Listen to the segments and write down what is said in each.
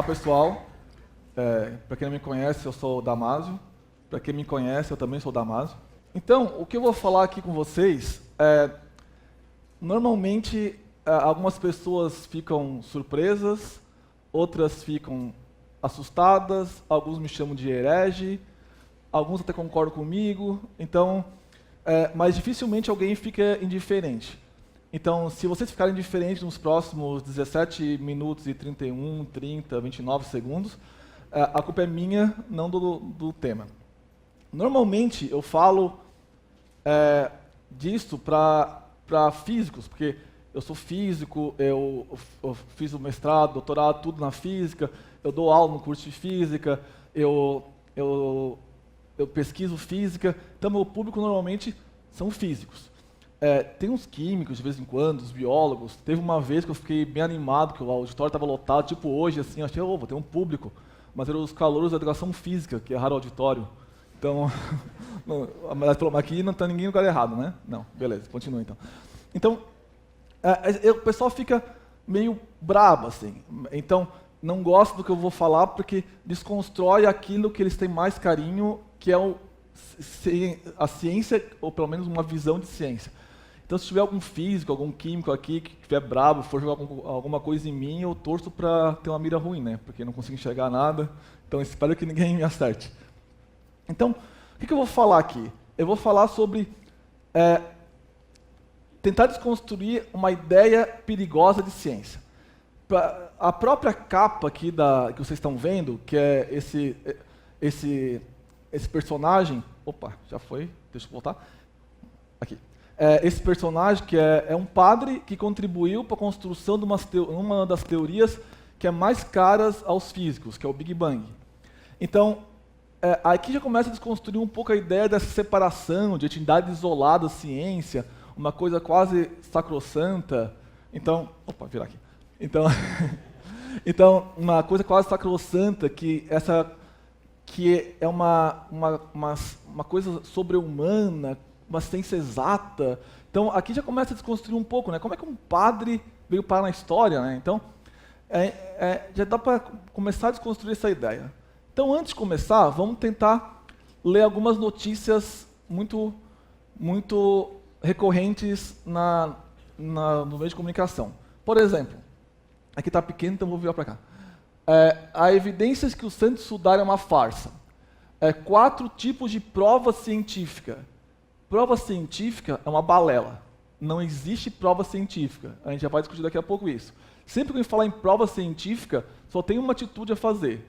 Olá, pessoal. Para quem não me conhece, eu sou o Damásio. Para quem me conhece, eu também sou o Damásio. Então, o que eu vou falar aqui com vocês normalmente, algumas pessoas ficam surpresas, outras ficam assustadas, alguns me chamam de herege, alguns até concordam comigo, então, mas dificilmente alguém fica indiferente. Então, se vocês ficarem indiferentes nos próximos 17 minutos e 31, 30, 29 segundos, a culpa é minha, não do tema. Normalmente, eu falo disso para físicos, porque eu sou físico, eu fiz o mestrado, doutorado, tudo na física, eu dou aula no curso de física, eu pesquiso física, então meu público normalmente são físicos. Tem uns químicos de vez em quando, os biólogos. Teve uma vez que eu fiquei bem animado, que o auditório estava lotado, tipo hoje, assim, eu achei, vou ter um público. Mas eram os calouros da educação física, que é raro auditório. Então, aqui não está ninguém no lugar errado, né? Não, beleza, continua então. Então, o pessoal fica meio brabo, assim. Então, não gosta do que eu vou falar, porque desconstrói aquilo que eles têm mais carinho, que é a ciência, ou pelo menos uma visão de ciência. Então, se tiver algum físico, algum químico aqui que estiver bravo, for jogar alguma coisa em mim, eu torço para ter uma mira ruim, né? Porque não consigo enxergar nada, então espero que ninguém me acerte. Então, o que eu vou falar aqui? Eu vou falar sobre tentar desconstruir uma ideia perigosa de ciência. A própria capa aqui que vocês estão vendo, que é esse personagem... Opa, já foi, deixa eu voltar. Aqui. Esse personagem que é um padre que contribuiu para a construção de uma das teorias que é mais caras aos físicos, que é o Big Bang. Então, aqui já começa a desconstruir um pouco a ideia dessa separação de entidade isolada da ciência, uma coisa quase sacrossanta. Então, opa, virar aqui. Então, uma coisa quase sacrossanta que é uma coisa sobre-humana, uma ciência exata. Então, aqui já começa a desconstruir um pouco, né? Como é que um padre veio parar na história, né? Então, já dá para começar a desconstruir essa ideia. Então, antes de começar, vamos tentar ler algumas notícias muito recorrentes no meio de comunicação. Por exemplo, aqui está pequeno, então vou virar para cá. Há evidências que o Santo Sudário é uma farsa. 4 tipos de prova científica. Prova científica é uma balela. Não existe prova científica. A gente já vai discutir daqui a pouco isso. Sempre que a gente falar em prova científica, só tem uma atitude a fazer.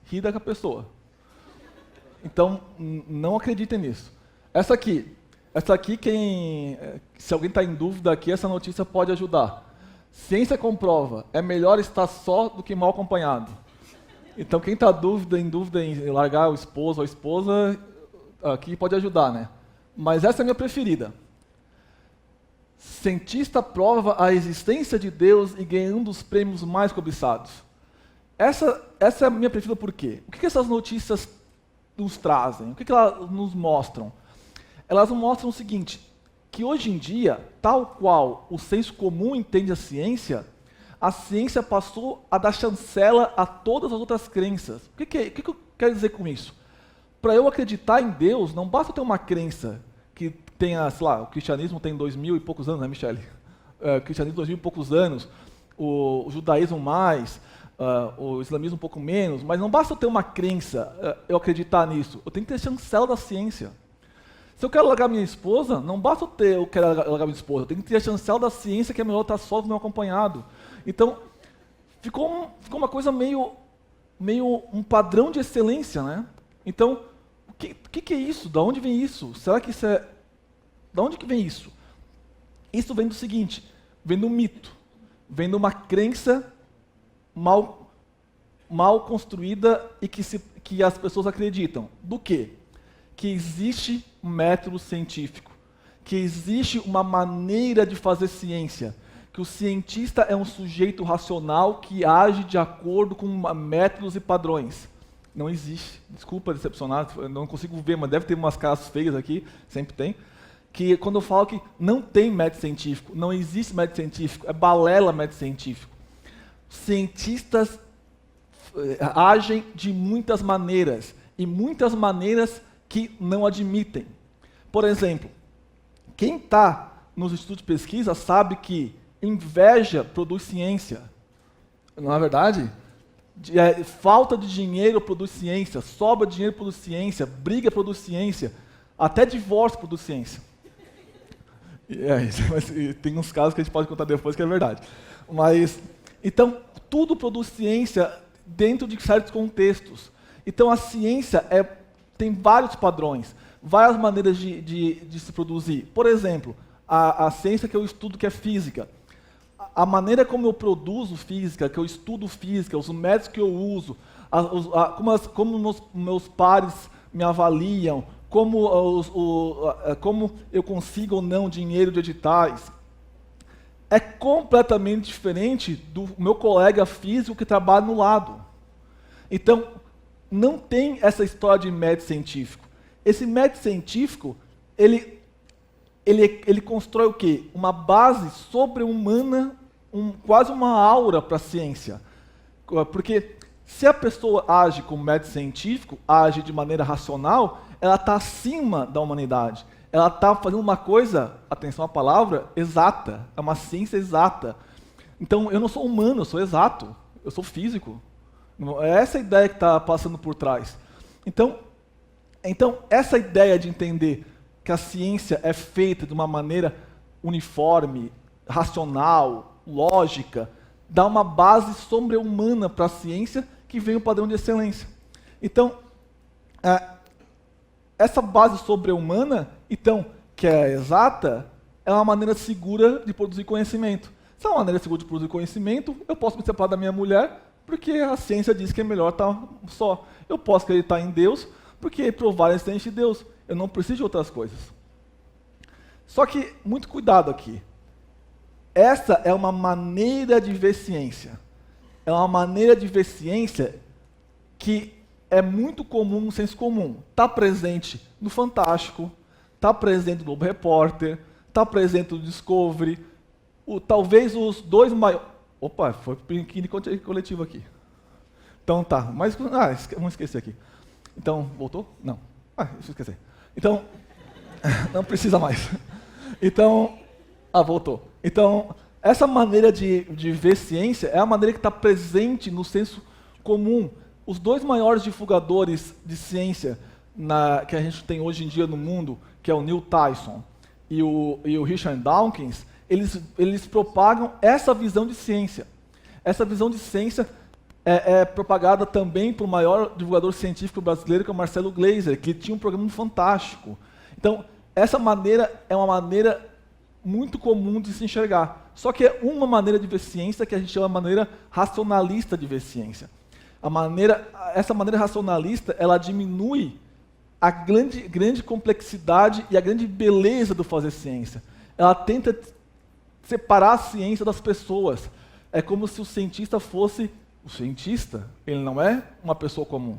Rir da pessoa. Então, não acreditem nisso. Essa aqui, se alguém está em dúvida aqui, essa notícia pode ajudar. Ciência comprova, é melhor estar só do que mal acompanhado. Então, quem está em dúvida em largar o esposo ou a esposa, aqui pode ajudar, né? Mas essa é a minha preferida. Cientista prova a existência de Deus e ganha um dos prêmios mais cobiçados. Essa é a minha preferida por quê? O que essas notícias nos trazem? O que elas nos mostram? Elas nos mostram o seguinte, que hoje em dia, tal qual o senso comum entende a ciência passou a dar chancela a todas as outras crenças. O que eu quero dizer com isso? Para eu acreditar em Deus, não basta ter uma crença que tenha, sei lá, o cristianismo tem 2000 e poucos anos, né, Michele? O cristianismo 2000 e poucos anos, o judaísmo mais, o islamismo um pouco menos, mas não basta eu ter uma crença, eu acreditar nisso, eu tenho que ter chancela da ciência. Se eu quero largar minha esposa, não basta eu quero largar minha esposa, eu tenho que ter a chancela da ciência que é melhor estar só do meu acompanhado. Então, ficou uma coisa meio um padrão de excelência, né? Então, o que é isso? Da onde vem isso? Será que isso é... Da onde que vem isso? Isso vem do seguinte, vem do mito, vem de uma crença mal construída e que as pessoas acreditam. Do quê? Que existe um método científico, que existe uma maneira de fazer ciência, que o cientista é um sujeito racional que age de acordo com métodos e padrões. Não existe. Desculpa decepcionar, eu não consigo ver, mas deve ter umas caras feias aqui, sempre tem. Que quando eu falo que não tem método científico, não existe método científico, é balela método científico. Cientistas agem de muitas maneiras, e muitas maneiras que não admitem. Por exemplo, quem está nos estudos de pesquisa sabe que inveja produz ciência. Não é verdade? Falta de dinheiro produz ciência, sobra de dinheiro produz ciência, briga produz ciência, até divórcio produz ciência. Mas tem uns casos que a gente pode contar depois que é verdade. Mas, então, tudo produz ciência dentro de certos contextos. Então, a ciência tem vários padrões, várias maneiras de se produzir. Por exemplo, a ciência que eu estudo, que é física. A maneira como eu produzo física, que eu estudo física, os métodos que eu uso, como meus pares me avaliam, como eu consigo ou não dinheiro de editais, é completamente diferente do meu colega físico que trabalha no lado. Então, não tem essa história de método científico. Esse método científico, ele constrói o quê? Uma base sobre-humana, quase uma aura para a ciência. Porque se a pessoa age com método científico, age de maneira racional, ela está acima da humanidade. Ela está fazendo uma coisa, atenção à palavra, exata. É uma ciência exata. Então, eu não sou humano, eu sou exato. Eu sou físico. É essa a ideia que está passando por trás. Então, essa ideia de entender que a ciência é feita de uma maneira uniforme, racional, lógica, dá uma base sobre-humana para a ciência que vem o padrão de excelência. Então, essa base sobre-humana, então, que é exata, é uma maneira segura de produzir conhecimento. Se é uma maneira segura de produzir conhecimento, eu posso me separar da minha mulher, porque a ciência diz que é melhor estar só. Eu posso acreditar em Deus, porque provar a existência de Deus. Eu não preciso de outras coisas. Só que, muito cuidado aqui. Essa é uma maneira de ver ciência. É uma maneira de ver ciência que é muito comum no senso comum. Está presente no Fantástico, está presente no Globo Repórter, está presente no Discovery. Talvez os dois maiores... Opa, foi biquíni coletivo aqui. Então tá, mas... vamos esquecer aqui. Então, voltou? Não. Deixa eu esquecer. Então, não precisa mais. Então, voltou. Então, essa maneira de ver ciência é a maneira que está presente no senso comum. Os dois maiores divulgadores de ciência que a gente tem hoje em dia no mundo, que é o Neil Tyson e o Richard Dawkins, eles propagam essa visão de ciência. Essa visão de ciência é propagada também por o maior divulgador científico brasileiro, que é o Marcelo Gleiser, que tinha um programa fantástico. Então, essa maneira é uma maneira muito comum de se enxergar. Só que é uma maneira de ver ciência que a gente chama de maneira racionalista de ver ciência. Essa maneira racionalista, ela diminui a grande complexidade e a grande beleza do fazer ciência. Ela tenta separar a ciência das pessoas. É como se o cientista fosse o cientista, ele não é uma pessoa comum.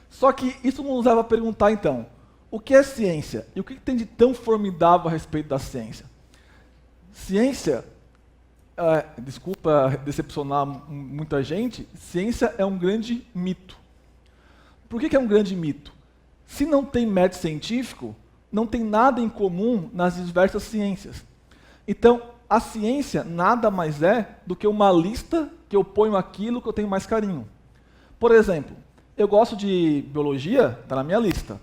Só que isso nos leva a perguntar, então, o que é ciência? E o que tem de tão formidável a respeito da ciência? Ciência, desculpa decepcionar muita gente, ciência é um grande mito. Por que é um grande mito? Se não tem método científico, não tem nada em comum nas diversas ciências. Então, a ciência nada mais é do que uma lista que eu ponho aquilo que eu tenho mais carinho. Por exemplo, eu gosto de biologia, está na minha lista.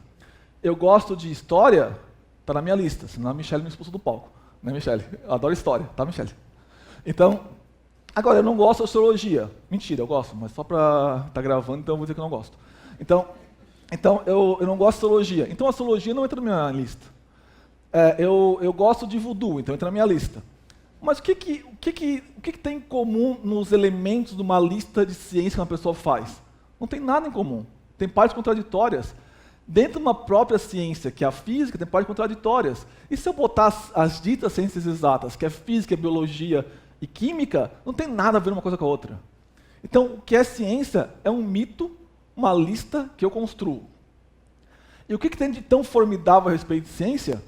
Eu gosto de história, está na minha lista, senão a Michelle me expulsa do palco. Né, Michelle? Eu adoro história, tá, Michelle? Então, agora, eu não gosto de sociologia. Mentira, eu gosto, mas só para estar gravando, então eu vou dizer que eu não gosto. Então eu não gosto de sociologia. Então, a sociologia não entra na minha lista. Eu gosto de voodoo, então entra na minha lista. Mas o que tem em comum nos elementos de uma lista de ciência que uma pessoa faz? Não tem nada em comum. Tem partes contraditórias. Dentro de uma própria ciência, que é a física, tem partes contraditórias. E se eu botar as ditas ciências exatas, que é física, biologia e química, não tem nada a ver uma coisa com a outra. Então, o que é ciência é um mito, uma lista que eu construo. E o que tem de tão formidável a respeito de ciência?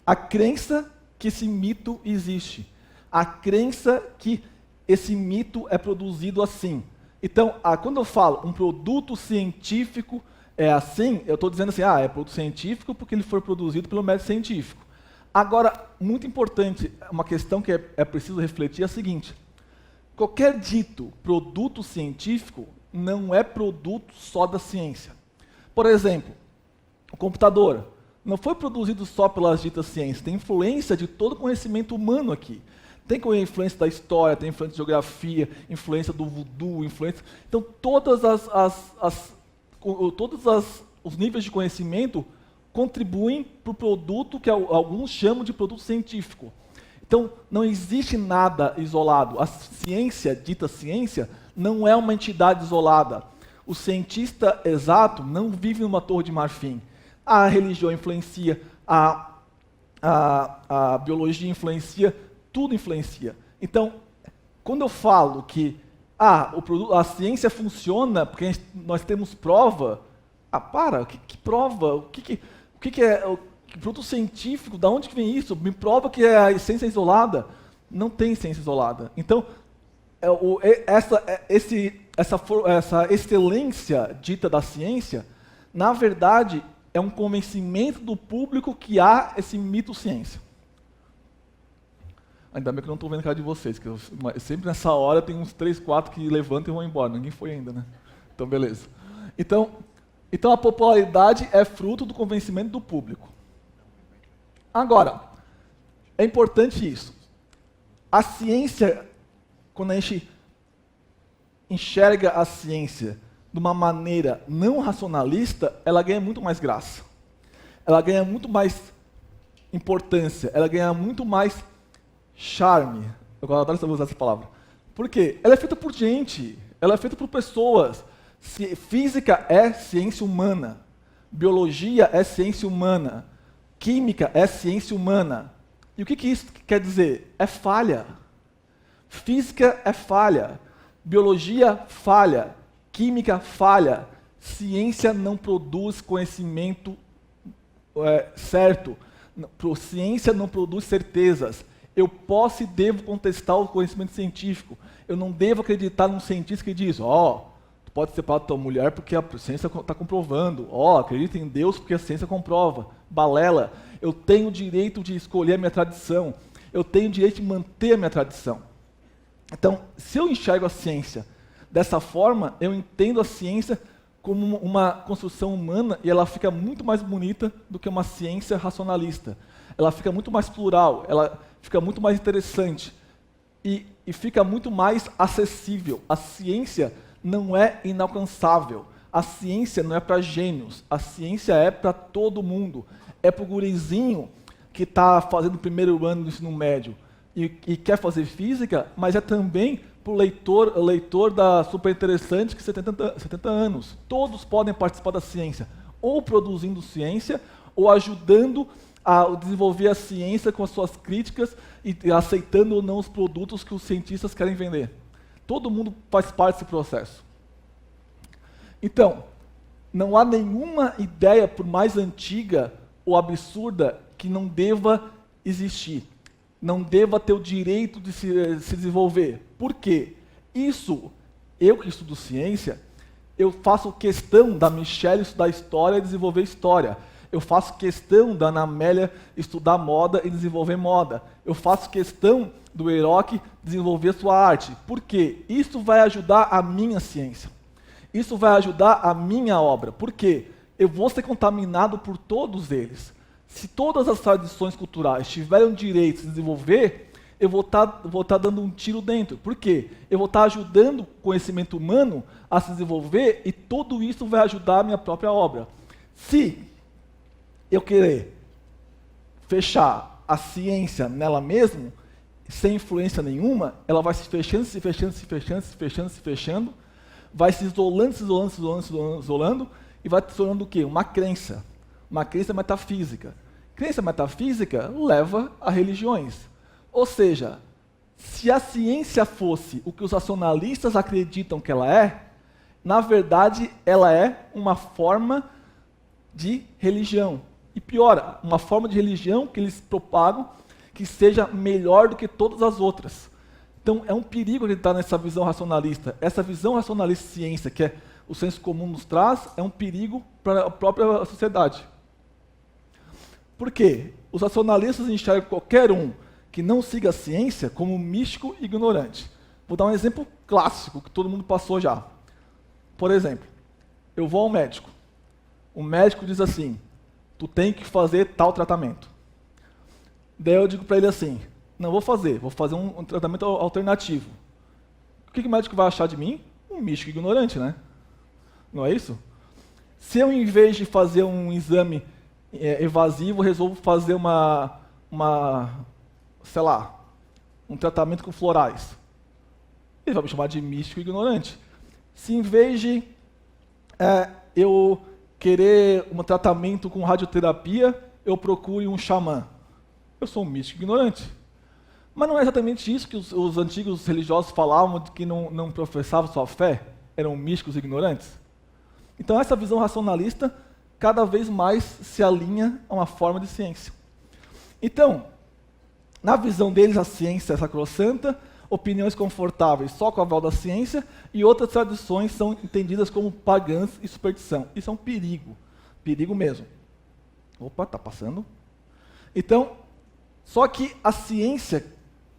A crença que esse mito existe. A crença que esse mito é produzido assim. Então, quando eu falo um produto científico é assim, eu estou dizendo assim, é produto científico porque ele foi produzido pelo método científico. Agora, muito importante, uma questão que é preciso refletir é a seguinte: qualquer dito produto científico não é produto só da ciência. Por exemplo, o computador não foi produzido só pelas ditas ciências, tem influência de todo o conhecimento humano aqui. Tem influência da história, tem influência da geografia, influência do voodoo, influência... Então, todos os níveis de conhecimento contribuem para o produto que alguns chamam de produto científico. Então, não existe nada isolado. A ciência, dita ciência, não é uma entidade isolada. O cientista exato não vive numa torre de marfim. A religião influencia, a biologia influencia, tudo influencia. Então, quando eu falo que a ciência funciona porque nós temos prova, que prova? O que é o produto científico? Da onde que vem isso? Me prova que a ciência é isolada. Não tem ciência isolada. Então, essa excelência dita da ciência, na verdade, é um convencimento do público que há esse mito ciência. Ainda bem que eu não estou vendo a cara de vocês, que sempre nessa hora tem uns 3, 4 que levantam e vão embora. Ninguém foi ainda, né? Então, beleza. Então a popularidade é fruto do convencimento do público. Agora, é importante isso. A ciência, quando a gente enxerga a ciência de uma maneira não racionalista, ela ganha muito mais graça. Ela ganha muito mais importância. Ela ganha muito mais charme. Eu adoro usar essa palavra. Por quê? Ela é feita por gente. Ela é feita por pessoas. Física é ciência humana. Biologia é ciência humana. Química é ciência humana. E o que isso quer dizer? É falha. Física é falha. Biologia, falha. Química, falha. Ciência não produz conhecimento certo. Ciência não produz certezas. Eu posso e devo contestar o conhecimento científico. Eu não devo acreditar num cientista que diz, tu pode separar da tua mulher porque a ciência está comprovando. Acredita em Deus porque a ciência comprova. Balela. Eu tenho o direito de escolher a minha tradição. Eu tenho o direito de manter a minha tradição. Então, se eu enxergo a ciência dessa forma, eu entendo a ciência como uma construção humana e ela fica muito mais bonita do que uma ciência racionalista. Ela fica muito mais plural, ela fica muito mais interessante e fica muito mais acessível. A ciência não é inalcançável. A ciência não é para gênios. A ciência é para todo mundo. É para o gurizinho que está fazendo o primeiro ano do ensino médio e quer fazer física, mas é também para o leitor da Super Interessante que tem 70 anos. Todos podem participar da ciência, ou produzindo ciência, ou ajudando a desenvolver a ciência com as suas críticas e aceitando ou não os produtos que os cientistas querem vender. Todo mundo faz parte desse processo. Então, não há nenhuma ideia, por mais antiga ou absurda, que não deva existir. Não deva ter o direito de se desenvolver. Por quê? Isso, eu que estudo ciência, eu faço questão da Michelle estudar história e desenvolver história. Eu faço questão da Ana Amélia estudar moda e desenvolver moda. Eu faço questão do Eroque desenvolver sua arte. Por quê? Isso vai ajudar a minha ciência. Isso vai ajudar a minha obra. Por quê? Eu vou ser contaminado por todos eles. Se todas as tradições culturais tiverem o direito de se desenvolver, eu vou estar dando um tiro dentro. Por quê? Eu vou estar ajudando o conhecimento humano a se desenvolver e tudo isso vai ajudar a minha própria obra. Se eu querer fechar a ciência nela mesma, sem influência nenhuma, ela vai se fechando, se fechando, se fechando, se fechando, se fechando, vai se isolando, se isolando, se isolando, se isolando, se isolando e vai se tornando o quê? Uma crença metafísica. Crença metafísica leva a religiões. Ou seja, se a ciência fosse o que os racionalistas acreditam que ela é, na verdade ela é uma forma de religião. E pior, uma forma de religião que eles propagam que seja melhor do que todas as outras. Então, é um perigo acreditar nessa visão racionalista. Essa visão racionalista de ciência, que é o senso comum nos traz, é um perigo para a própria sociedade. Por quê? Os racionalistas enxergam qualquer um que não siga a ciência como místico e ignorante. Vou dar um exemplo clássico que todo mundo passou já. Por exemplo, eu vou ao médico. O médico diz assim, tu tem que fazer tal tratamento. Daí eu digo para ele assim, não vou fazer um tratamento alternativo. O que o médico vai achar de mim? Um místico ignorante, né? Não é isso? Se eu, em vez de fazer um exame evasivo, resolvo fazer sei lá, um tratamento com florais, ele vai me chamar de místico ignorante. Se em vez de eu querer um tratamento com radioterapia, eu procuro um xamã, eu sou um místico ignorante. Mas não é exatamente isso que os antigos religiosos falavam, de que não professavam sua fé, eram místicos ignorantes? Então essa visão racionalista cada vez mais se alinha a uma forma de ciência. Então, na visão deles, a ciência é sacrossanta, opiniões confortáveis só com a aval da ciência, e outras tradições são entendidas como pagãs e superstição. Isso é um perigo, perigo mesmo. Opa, está passando. Então, só que a ciência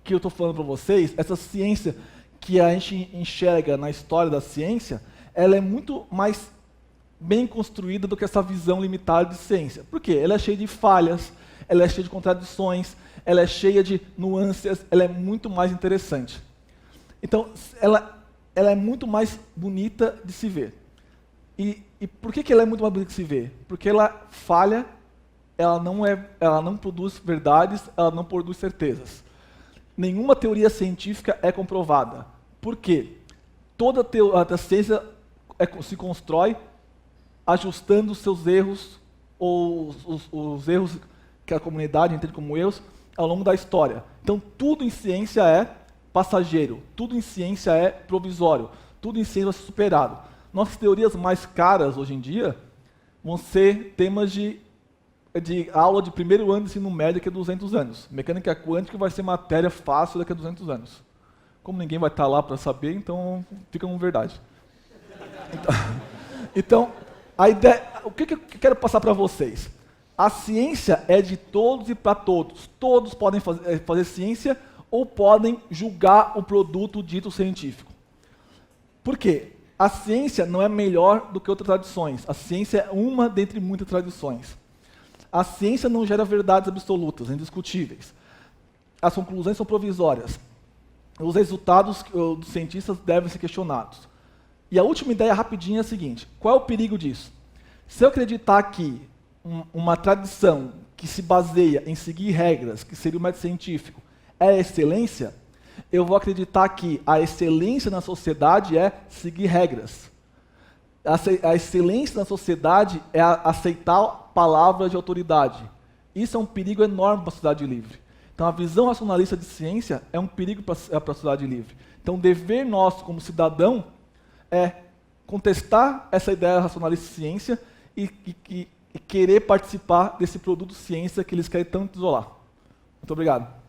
que eu estou falando para vocês, essa ciência que a gente enxerga na história da ciência, ela é muito mais bem construída do que essa visão limitada de ciência. Por quê? Ela é cheia de falhas, ela é cheia de contradições, ela é cheia de nuances, ela é muito mais interessante. Então, ela é muito mais bonita de se ver. E por que ela é muito mais bonita de se ver? Porque ela falha, ela não produz verdades, ela não produz certezas. Nenhuma teoria científica é comprovada. Por quê? Toda a ciência se constrói ajustando os seus erros, ou os erros que a comunidade entende como erros, ao longo da história. Então, tudo em ciência é passageiro, tudo em ciência é provisório, tudo em ciência vai ser superado. Nossas teorias mais caras, hoje em dia, vão ser temas de aula de primeiro ano de ensino médio daqui a 200 anos. Mecânica quântica vai ser matéria fácil daqui a 200 anos. Como ninguém vai estar lá para saber, então fica como verdade. Então, a ideia, o que eu quero passar para vocês? A ciência é de todos e para todos. Todos podem fazer ciência ou podem julgar o produto dito científico. Por quê? A ciência não é melhor do que outras tradições. A ciência é uma dentre muitas tradições. A ciência não gera verdades absolutas, indiscutíveis. As conclusões são provisórias. Os resultados dos cientistas devem ser questionados. E a última ideia rapidinha é a seguinte: qual é o perigo disso? Se eu acreditar que uma tradição que se baseia em seguir regras, que seria o método científico, é a excelência, eu vou acreditar que a excelência na sociedade é seguir regras. A excelência na sociedade é aceitar palavras de autoridade. Isso é um perigo enorme para a sociedade livre. Então, a visão racionalista de ciência é um perigo para a sociedade livre. Então, o dever nosso como cidadão é contestar essa ideia racionalista de ciência e querer participar desse produto ciência que eles querem tanto isolar. Muito obrigado.